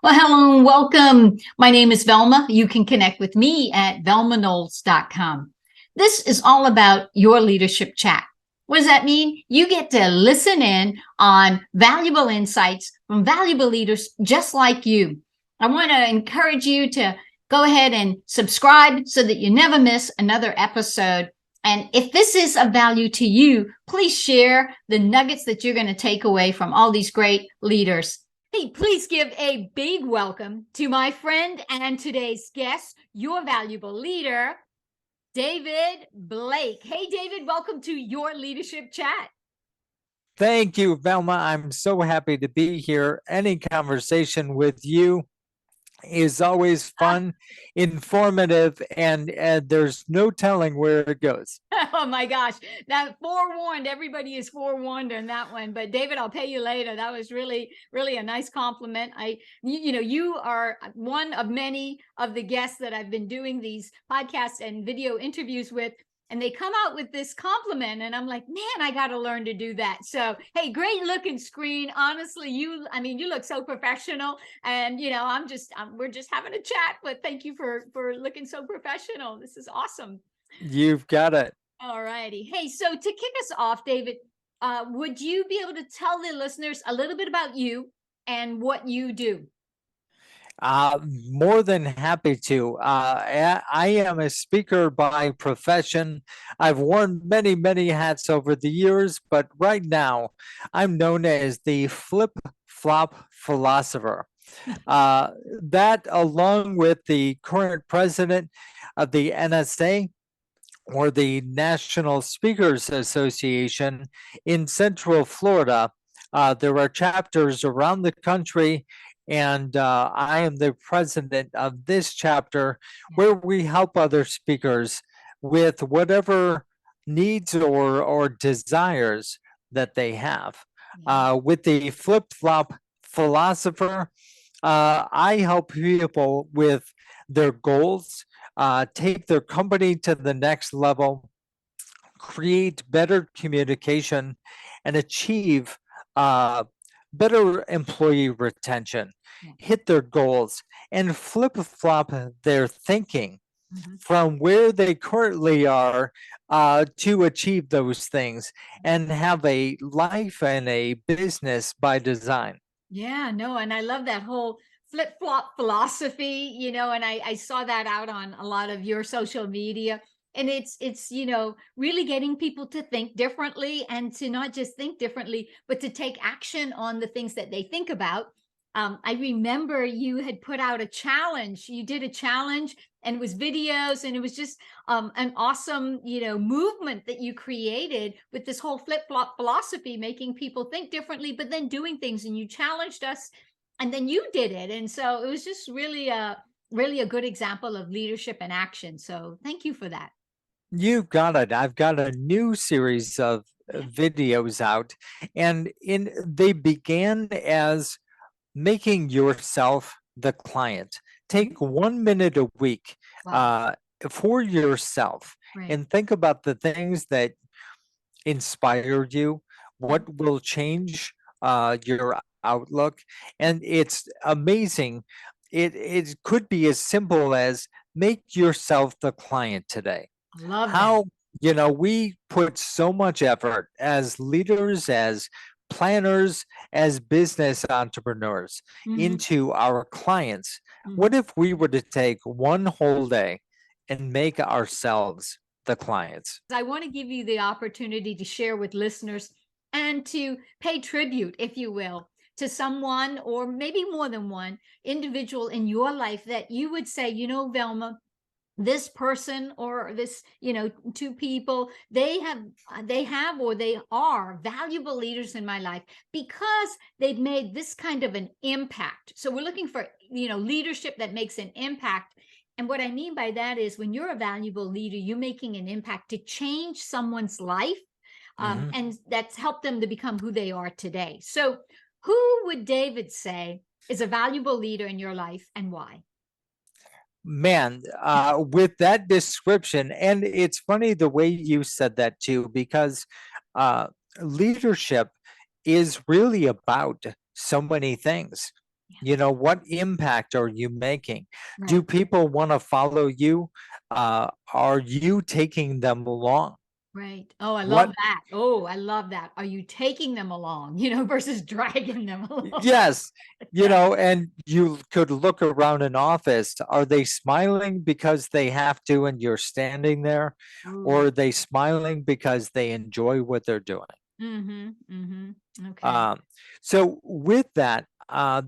Well, hello and welcome. My name is Velma. You can connect with me at velmaknowles.com. This is all about your leadership chat. What does that mean? You get to listen in on valuable insights from valuable leaders just like you. I want to encourage you to go ahead and subscribe so that you never miss another episode. And if this is of value to you, please share the nuggets that you're going to take away from all these great leaders. Hey, please give a big welcome to my friend and today's guest, your valuable leader, David Blake. Hey, David, welcome to your leadership chat. Thank you, Velma. I'm so happy to be here. Any conversation with you is always fun, informative, and there's no telling where it goes. Oh my gosh, that forewarned, everybody is forewarned on that one. But David, I'll pay you later. That was really, really a nice compliment. You are one of many of the guests that I've been doing these podcasts and video interviews with. And they come out with this compliment, and I'm like, man, I got to learn to do that. So, hey, great looking screen. Honestly, you look so professional, and we're just having a chat. But thank you for looking so professional. This is awesome. You've got it. All righty. Hey, so to kick us off, David, would you be able to tell the listeners a little bit about you and what you do? More than happy to. I am a speaker by profession. I've worn many, many hats over the years, but right now I'm known as the flip-flop philosopher. That, along with the current president of the NSA, or the National Speakers Association in Central Florida. There are chapters around the country, and I am the president of this chapter where we help other speakers with whatever needs or desires that they have. With the flip-flop philosopher, I help people with their goals, take their company to the next level, create better communication, and achieve better employee retention, hit their goals, and flip flop their thinking from where they currently are to achieve those things and have a life and a business by design. Yeah, no, and I love that whole flip-flop philosophy, and I saw that out on a lot of your social media. And it's really getting people to think differently, and to not just think differently, but to take action on the things that they think about. I remember you had put out a challenge. You did a challenge, and it was videos, and it was just an awesome, movement that you created with this whole flip-flop philosophy, making people think differently, but then doing things. And you challenged us, and then you did it. And so it was just really a good example of leadership and action. So thank you for that. You got it. I've got a new series of videos out, and they began as making yourself the client. Take 1 minute a week for yourself, and think about the things that inspired you, what will change your outlook. And it's amazing. It could be as simple as make yourself the client today. Love How, we put so much effort as leaders, as planners, as business entrepreneurs into our clients. What if we were to take one whole day and make ourselves the clients? I want to give you the opportunity to share with listeners and to pay tribute, if you will, to someone, or maybe more than one individual in your life that you would say, Velma, this person or this, two people, they have or they are valuable leaders in my life because they've made this kind of an impact. So we're looking for, leadership that makes an impact. And what I mean by that is, when you're a valuable leader, you're making an impact to change someone's life, and that's helped them to become who they are today. So who would David say is a valuable leader in your life, and why? Man, with that description, and it's funny the way you said that too, because leadership is really about so many things. You know, what impact are you making? Do Right. people want to follow you? Are you taking them along? Right. Oh, I love What that. Oh, I love that. Are you taking them along, versus dragging them along? Yes, you Yeah. know, and you could look around an office. Are they smiling because they have to and you're standing there? Or Ooh. are they smiling because they enjoy what they're doing? Mhm. Mhm. Okay. Um, so with that,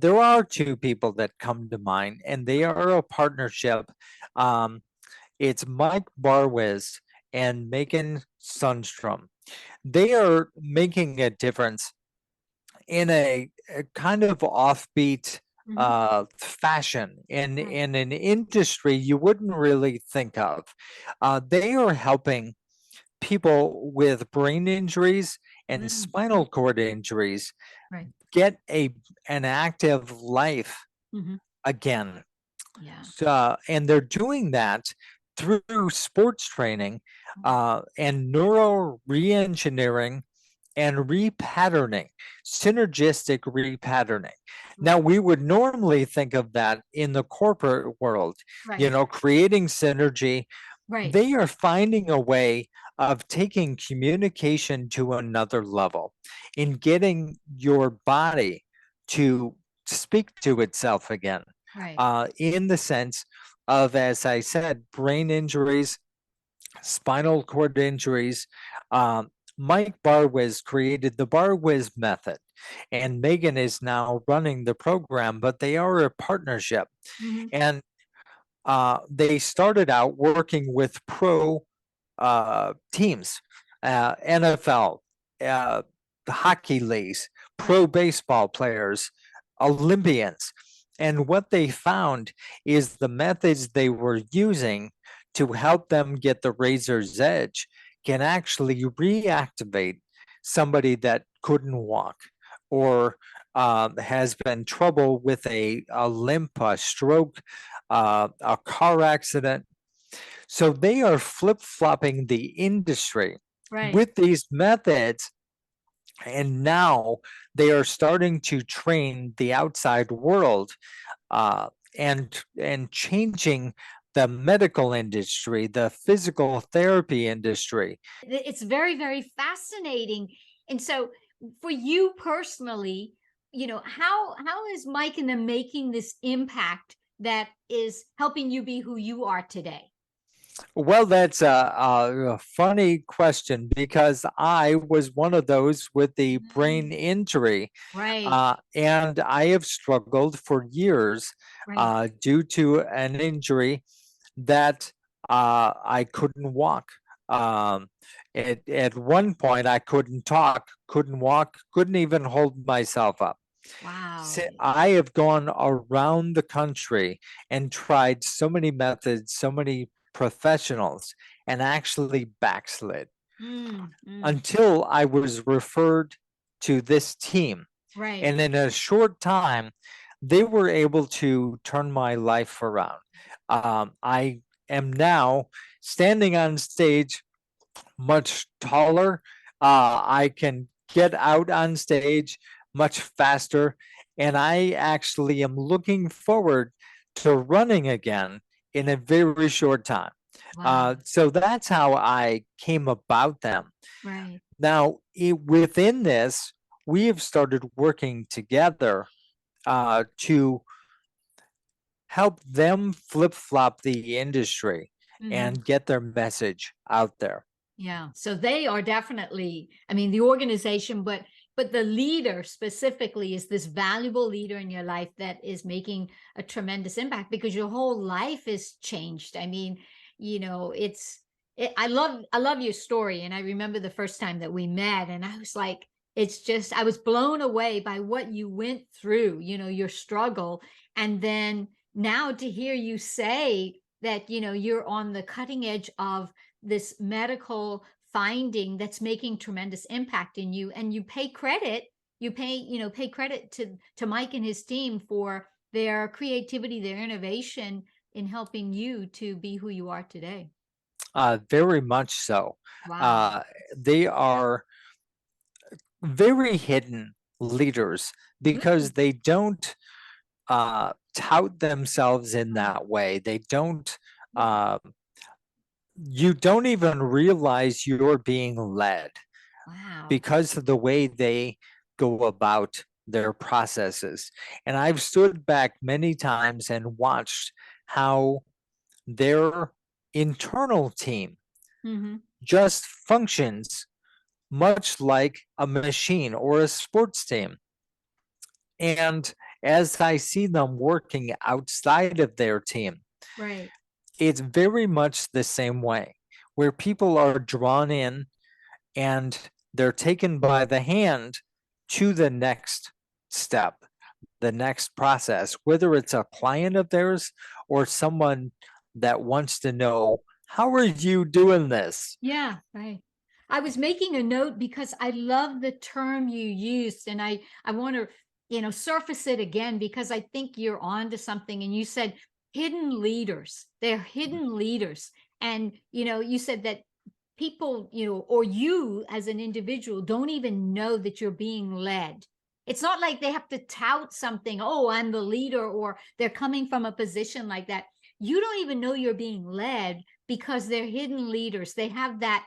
there are two people that come to mind, and they are a partnership. Um, it's Mike Barwiz and Megan Sundstrom. They are making a difference in a kind of offbeat Mhm. fashion Right. in an industry you wouldn't really think of. They are helping people with brain injuries and Mm. spinal cord injuries Right. get an active life Mhm. again. Yeah. And they're doing that through sports training Mm. and neuro reengineering and repatterning, synergistic repatterning. Now, Right. we would normally think of that in the corporate world, you Right. know, creating synergy. Right. They are finding a way of taking communication to another level in getting your body to speak to itself again, Right. in the sense of, as I said, brain injuries, spinal cord injuries. Um, Mike Barwiz created the Barwiz method, and Megan is now running the program, but they are a partnership. Mhm. And they started out working with pro teams, NFL, the hockey leagues, Right. pro baseball players, Olympians. And what they found is the methods they were using to help them get the razor's edge can actually reactivate somebody that couldn't walk or has been trouble with a limp, a stroke, a car accident. So they are flip flopping the industry Right. with these methods. And now they are starting to train the outside world uh, and changing the medical industry, the physical therapy industry. It's very, very fascinating. And so for you personally, how is Mike and them making this impact that is helping you be who you are today? Well, that's a funny question because I was one of those with the brain Mm. injury, Right. and I have struggled for years Right. due to an injury that I couldn't walk. Um, at one point, I couldn't talk, couldn't walk, couldn't even hold myself up. Wow. I have gone around the country and tried so many methods, so many professionals, and actually backslid Mm, mm. until I was referred to this team. Right. And in a short time, they were able to turn my life around. I am now standing on stage much taller. I can get out on stage much faster. And I actually am looking forward to running again in a very short time. Wow. So that's how I came about them. Right. Now, within this, we have started working together to help them flip flop the industry Mhm. and get their message out there. Yeah. So they are definitely, I mean, the organization, but the leader specifically is this valuable leader in your life that is making a tremendous impact because your whole life is changed. I mean, I love your story. And I remember the first time that we met, and I was like, it's just I was blown away by what you went through, your struggle. And then now to hear you say that, you're on the cutting edge of this medical finding that's making tremendous impact in you, and you pay credit to Mike and his team for their creativity, their innovation in helping you to be who you are today. Very much so. Wow. Uh, they are very hidden leaders because Mm, they don't tout themselves in that way. They don't, uh, you don't even realize you're being led Wow. because of the way they go about their processes. And I've stood back many times and watched how their internal team Hmm. just functions much like a machine or a sports team. And as I see them working outside of their team, Right. it's very much the same way, where people are drawn in and they're taken by the hand to the next step, the next process, whether it's a client of theirs or someone that wants to know, how are you doing this? Yeah, right. I was making a note because I love the term you used, and I want to, surface it again because I think you're on to something. And you said hidden leaders. They're hidden leaders. And you said that people, or you as an individual don't even know that you're being led. It's not like they have to tout something, oh, I'm the leader, or they're coming from a position like that. You don't even know you're being led because they're hidden leaders. They have that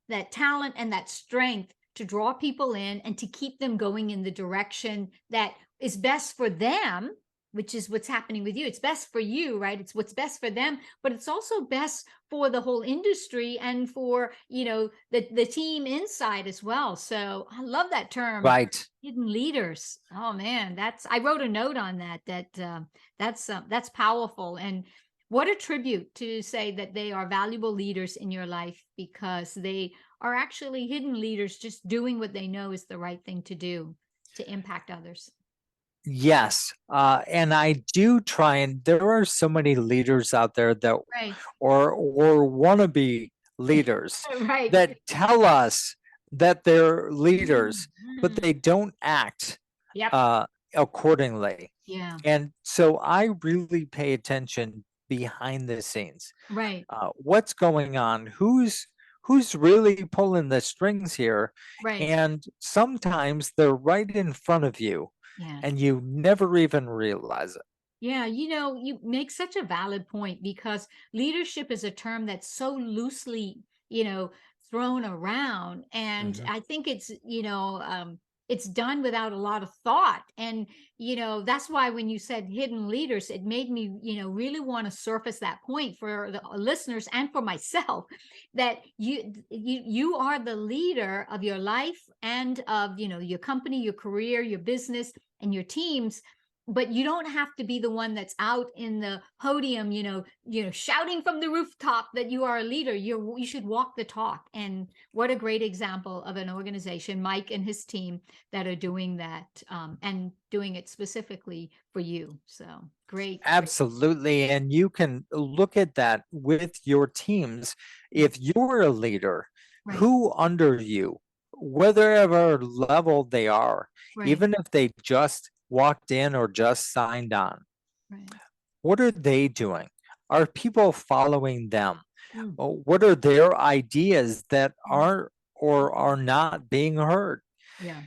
that talent and that strength to draw people in and to keep them going in the direction that is best for them, which is what's happening with you. It's best for you, right? It's what's best for them, but it's also best for the whole industry and for, the team inside as well. So I love that term, Right. hidden leaders. Oh man, I wrote a note on that's powerful. And what a tribute to say that they are valuable leaders in your life because they are actually hidden leaders just doing what they know is the right thing to do to impact others. Yes. And I do try, and there are so many leaders out there that, Right. or wannabe leaders Right. that tell us that they're leaders, but Mhm. they don't act Yep. uh, accordingly. Yeah. And so I really pay attention behind the scenes. Right. What's going on? Who's really pulling the strings here? Right. And sometimes they're right in front of you Yes. and you never even realize it. Yeah, you make such a valid point because leadership is a term that's so loosely, thrown around. And Mhm. I think it's done without a lot of thought. And, that's why when you said hidden leaders, it made me, really want to surface that point for the listeners and for myself that you are the leader of your life and of, your company, your career, your business, and your teams, but you don't have to be the one that's out in the podium, shouting from the rooftop that you are a leader. You should walk the talk. And what a great example of an organization, Mike and his team, that are doing that, and doing it specifically for you. So great, great. Absolutely. And you can look at that with your teams. Yeah, If you're a leader, right, who under you, whatever level they are, right, even if they just walked in or just signed on, right. what are they doing? Are people following them? Mm, What are their ideas that mm. are or are not being heard? Yeah.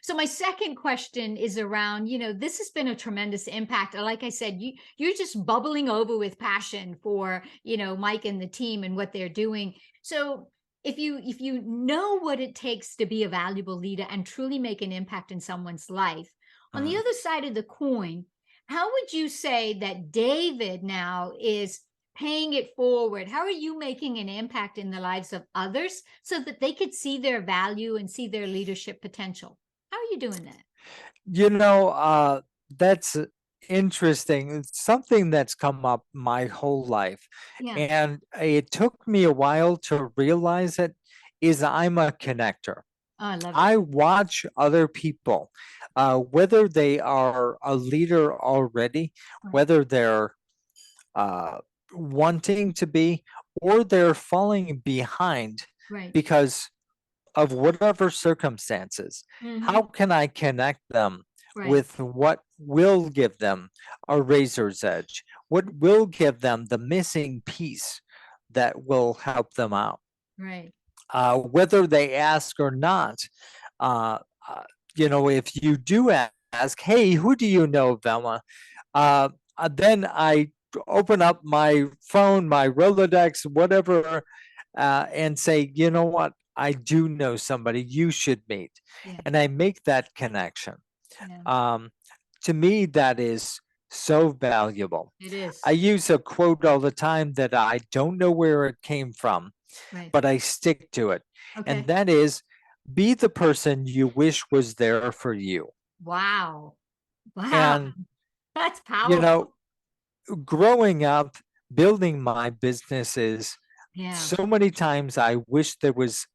So my second question is around, this has been a tremendous impact. Like I said, you're just bubbling over with passion for, Mike and the team and what they're doing. So if you know what it takes to be a valuable leader and truly make an impact in someone's life, on the Mhm. other side of the coin, how would you say that David now is paying it forward? How are you making an impact in the lives of others so that they could see their value and see their leadership potential? How are you doing that? You know, that's interesting. It's something that's come up my whole life. Yeah. And it took me a while to realize it is I'm a connector. Oh, I love it. I watch other people, whether they are a leader already, Right. whether they're uh, wanting to be, or they're falling behind Right. because of whatever circumstances. How Hmm. can I connect them Right. with what will give them a razor's edge? What will give them the missing piece that will help them out? Right. Whether they ask or not, uh, uh, if you do ask, hey, who do you know, Velma? Then I open up my phone, my Rolodex, whatever, and say, you know what? I do know somebody you should meet. Yeah. And I make that connection. Yeah. To me, that is so valuable. It is. I use a quote all the time that I don't know where it came from, Right. but I stick to it. Okay. And that is, be the person you wish was there for you. Wow. Wow. And, That's you powerful. know, growing up, building my businesses, Yeah. so many times I wish there was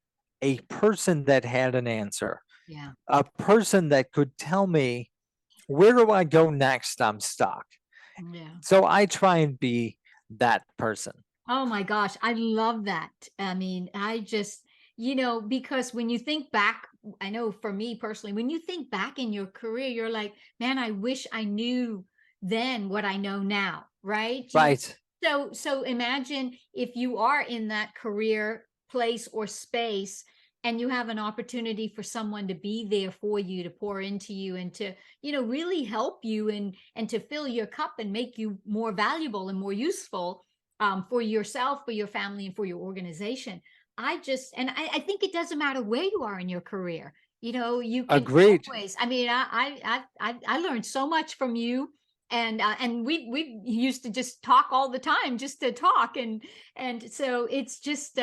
a person that had an answer, Yeah. a person that could tell me, where do I go next? I'm stuck. Yeah. So I try and be that person. Oh my gosh, I love that. I mean, I just, because when you think back, I know for me personally, when you think back in your career, you're like, man, I wish I knew then what I know now, right? Right. So imagine if you are in that career place or space and you have an opportunity for someone to be there for you, to pour into you and to, really help you and to fill your cup and make you more valuable and more useful for yourself, for your family, and for your organization. I think it doesn't matter where you are in your career. You can Agreed. always. I mean, I learned so much from you, and we used to just talk all the time, just to talk, and so it's just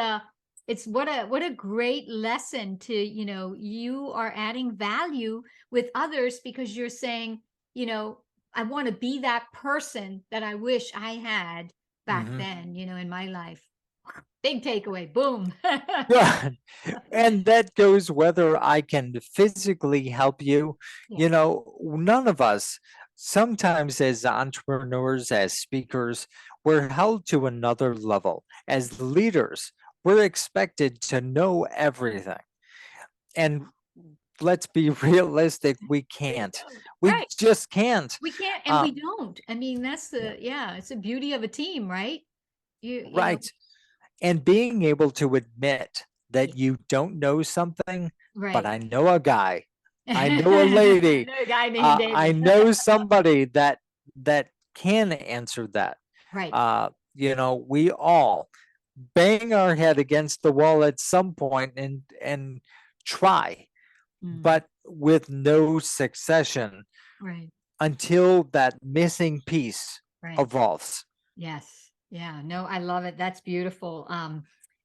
it's what a great lesson to you are adding value with others because you're saying I want to be that person that I wish I had back Mhm. then, in my life. Big takeaway. Boom. Yeah. And that goes whether I can physically help you. Yeah. None of us, sometimes as entrepreneurs, as speakers, we're held to another level. As leaders, we're expected to know everything. And let's be realistic, we can't. We Right. just can't. We can't and Uh, we don't. I mean, that's yeah, it's the beauty of a team, right? You know, right. And being able to admit yeah, that you don't know something, but right. I know a guy, I know a I lady, know a guy named I David. know somebody that can answer that. Right. We all bang our head against the wall at some point and try, Mm, but with no succession right. until that missing piece Right. evolves. Yes. Yeah. No, I love it. That's beautiful.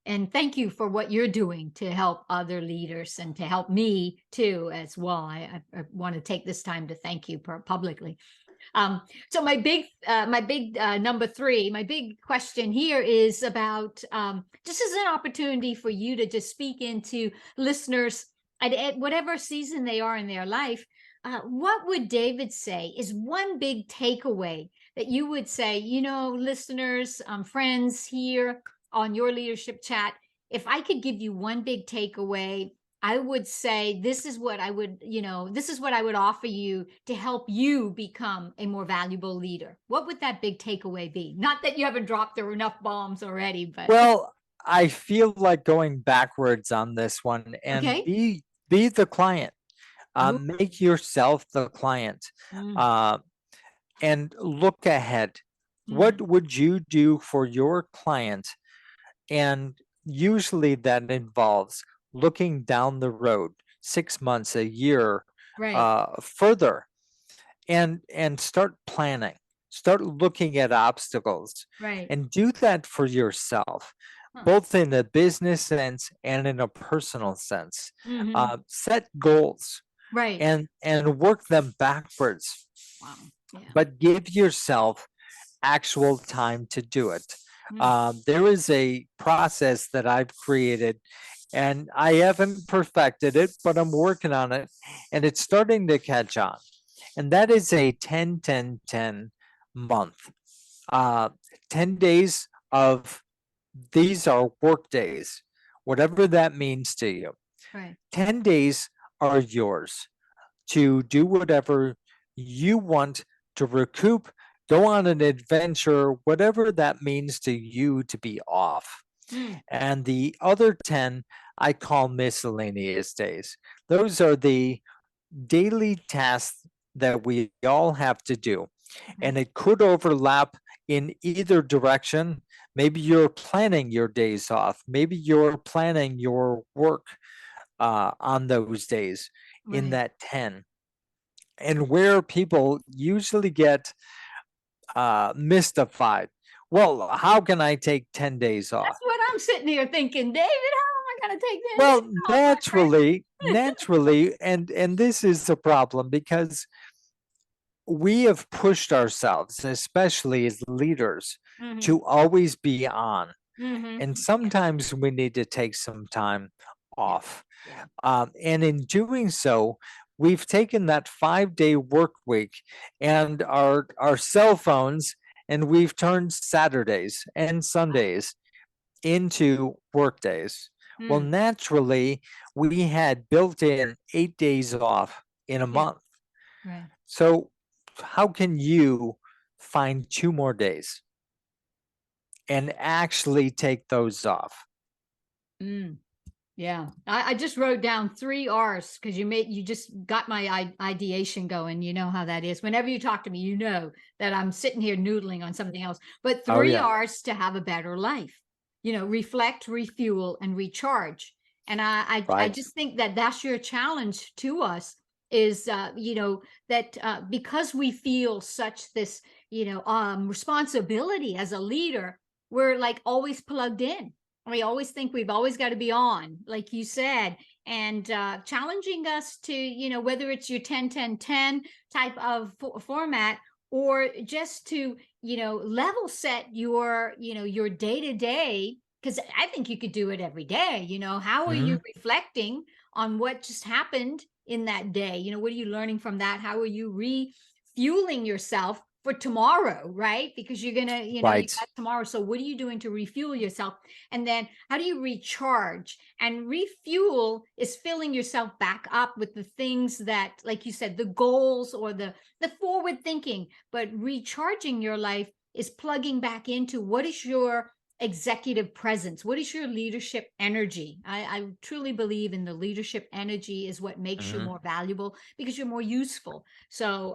And thank you for what you're doing to help other leaders and to help me too as well. I want to take this time to thank you publicly. So my big number three, my big question here is about just as an opportunity for you to just speak into listeners at whatever season they are in their life. What would David say is one big takeaway that you would say, listeners, friends here on your leadership chat? If I could give you one big takeaway, I would say this is what this is what I would offer you to help you become a more valuable leader. What would that big takeaway be? Not that you haven't dropped there enough bombs already, but Well, I feel like going backwards on this one and okay. be the client. Ooh, Make yourself the client, mm, uh, and look ahead. mm, What would you do for your client? And usually that involves looking down the road, 6 months, a year, right, further, and start planning. Start looking at obstacles, right. and do that for yourself, Huh. both in a business sense and in a personal sense. Hmm. Set goals Right. and work them backwards, Wow. Yeah. but give yourself actual time to do it. Mm, There is a process that I've created, and I haven't perfected it, but I'm working on it, and it's starting to catch on. And that is a 10-10-10 month. Uh, 10 days of these are work days, whatever that means to you. right. 10 days are yours to do whatever you want, to recoup, go on an adventure, whatever that means to you, to be off. Mm, And the other 10 I call miscellaneous days. Those are the daily tasks that we all have to do. And it could overlap in either direction. Maybe you're planning your days off. Maybe you're planning your work on those days in Right. that 10. And where people usually get mystified. Well, how can I take 10 days off? That's what I'm sitting here thinking, David, how am I going to take 10 Well, days off, my friend? naturally, and this is the problem because we have pushed ourselves, especially as leaders, Mhm, to always be on. mhm. And sometimes we need to take some time Yeah, off. yeah. And in doing so, we've taken that 5-day work week and our cell phones, and we've turned Saturdays and Sundays into work days. Well, Mm, naturally, we had built in 8 days off in a yeah, month. right. So, how can you find 2 more days and actually take those off? Mm. Yeah, I just wrote down 3 R's because you just got my ideation going. You know how that is. Whenever you talk to me, you know that I'm sitting here noodling on something else. But Oh, 3 yeah. R's to have a better life. Reflect, refuel, and recharge. And I Right. just think that that's your challenge to us is that because we feel such this responsibility as a leader, we're like always plugged in. We always think we've always got to be on, like you said, and challenging us to, whether it's your 10-10-10 type of format or just to, level set your day to day. Because I think you could do it every day. How are you Mhm. reflecting on what just happened in that day? What are you learning from that? How are you refueling yourself for tomorrow, right? Because you're gonna, you Right. got tomorrow. So what are you doing to refuel yourself? And then how do you recharge? And refuel is filling yourself back up with the things that, like you said, the goals or the forward thinking. But recharging your life is plugging back into what is your executive presence, what is your leadership energy. I truly believe in the leadership energy is what makes you Mhm. more valuable because you're more useful. So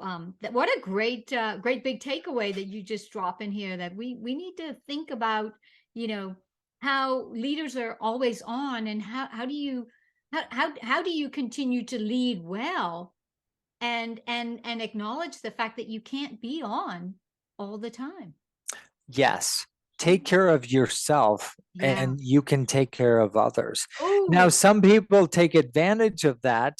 what a great big takeaway that you just drop in here, that we need to think about, you know, how leaders are always on, and how do you how do you continue to lead well and acknowledge the fact that you can't be on all the time. Yes. Take Mhm. care of yourself Yeah. and you can take care of others. Now, Oh, some people take advantage of that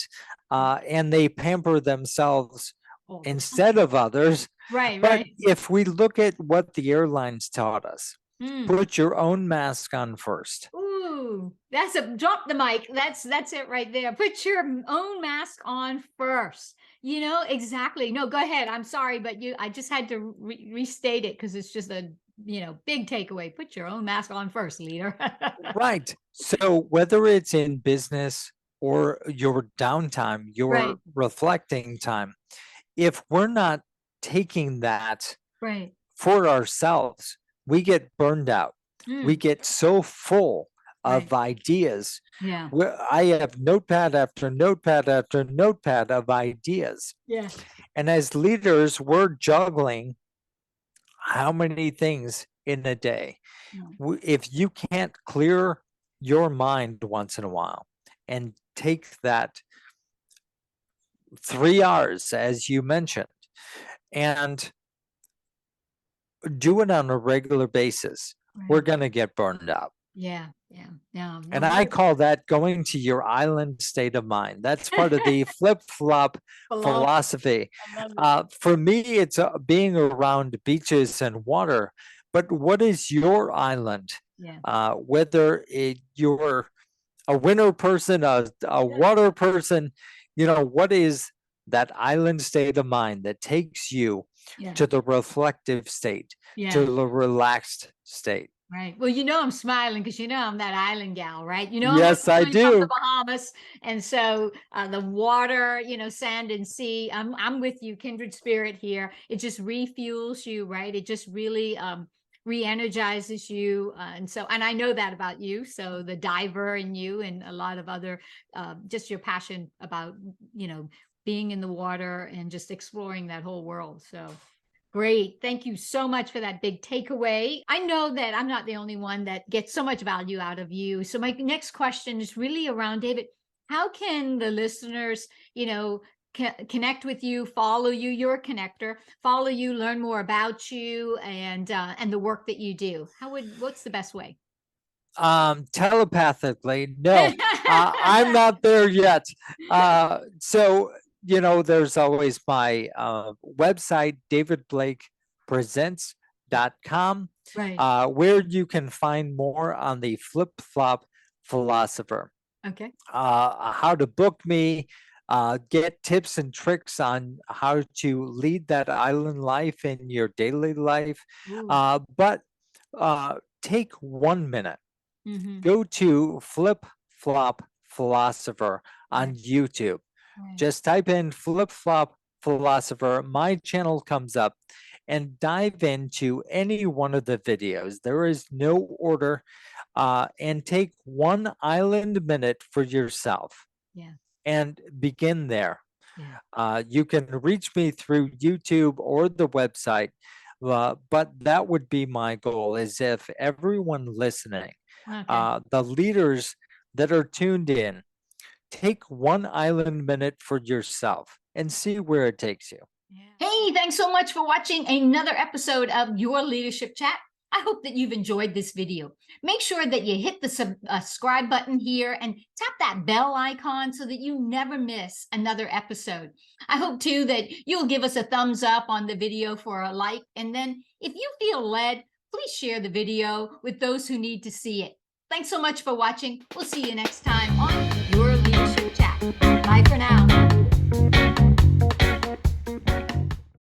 and they pamper themselves all the instead time. of others. Right, But right. if we look at what the airlines taught us, Mm. put your own mask on first. Ooh, that's a drop the mic. That's it right there. Put your own mask on first. Exactly. No, go ahead. I'm sorry, but I just had to restate it because it's just a big takeaway. Put your own mask on first, leader. Right. So whether it's in business or your downtime, Right, your reflecting time, if we're not taking that right. for ourselves, we get burned out. We Mm, get so full right. of ideas. Yeah. I have notepad after notepad after notepad of ideas. Yeah. And as leaders, we're juggling how many things in a day? Mm, If you can't clear your mind once in a while and take that 3 hours, as you mentioned, and do it on a regular basis, we're right. going to get burned out. Yeah. Yeah. Yeah. No, And I what call that going to your island state of mind. That's part of the flip flop philosophy. philosophy. I love it. For me, it's being around beaches and water. But what is your island? Yeah. Whether you're a winter person, a water person, what is that island state of mind that takes you Yeah. to the reflective state, to Yeah. the relaxed state? Right. Well, I'm smiling because I'm that island gal, right? I'm Yes, I originally from the do. Bahamas, and so the water, sand and sea. I'm with you, kindred spirit here. It just refuels you, right? It just really re-energizes you, and I know that about you. So the diver in you, and a lot of other, just your passion about being in the water and just exploring that whole world. So great. Thank you so much for that big takeaway. I know that I'm not the only one that gets so much value out of you. So my next question is really around, David, how can the listeners, connect with you, follow you, you're a connector, follow you, learn more about you and the work that you do? What's the best way? Telepathically, no, I'm not there yet. So, there's always my website, davidblakepresents.com, Right. where you can find more on the Flip Flop Philosopher, Okay. how to book me, get tips and tricks on how to lead that island life in your daily life. Ooh. But take 1 minute. Mhm. Go to Flip Flop Philosopher on Right. YouTube. Right. Just type in Flip Flop Philosopher. My channel comes up, and dive into any one of the videos. There is no order. And take 1 island minute for yourself Yeah. and begin there. Yeah. You can reach me through YouTube or the website, but that would be my goal, is if everyone listening, Okay. the leaders that are tuned in, take 1 island minute for yourself and see where it takes you. Hey, thanks so much for watching another episode of Your Leadership Chat. I hope that you've enjoyed this video. Make sure that you hit the subscribe button here and tap that bell icon so that you never miss another episode. I hope too that you'll give us a thumbs up on the video for a like. And then if you feel led, please share the video with those who need to see it. Thanks so much for watching. We'll see you next time on Your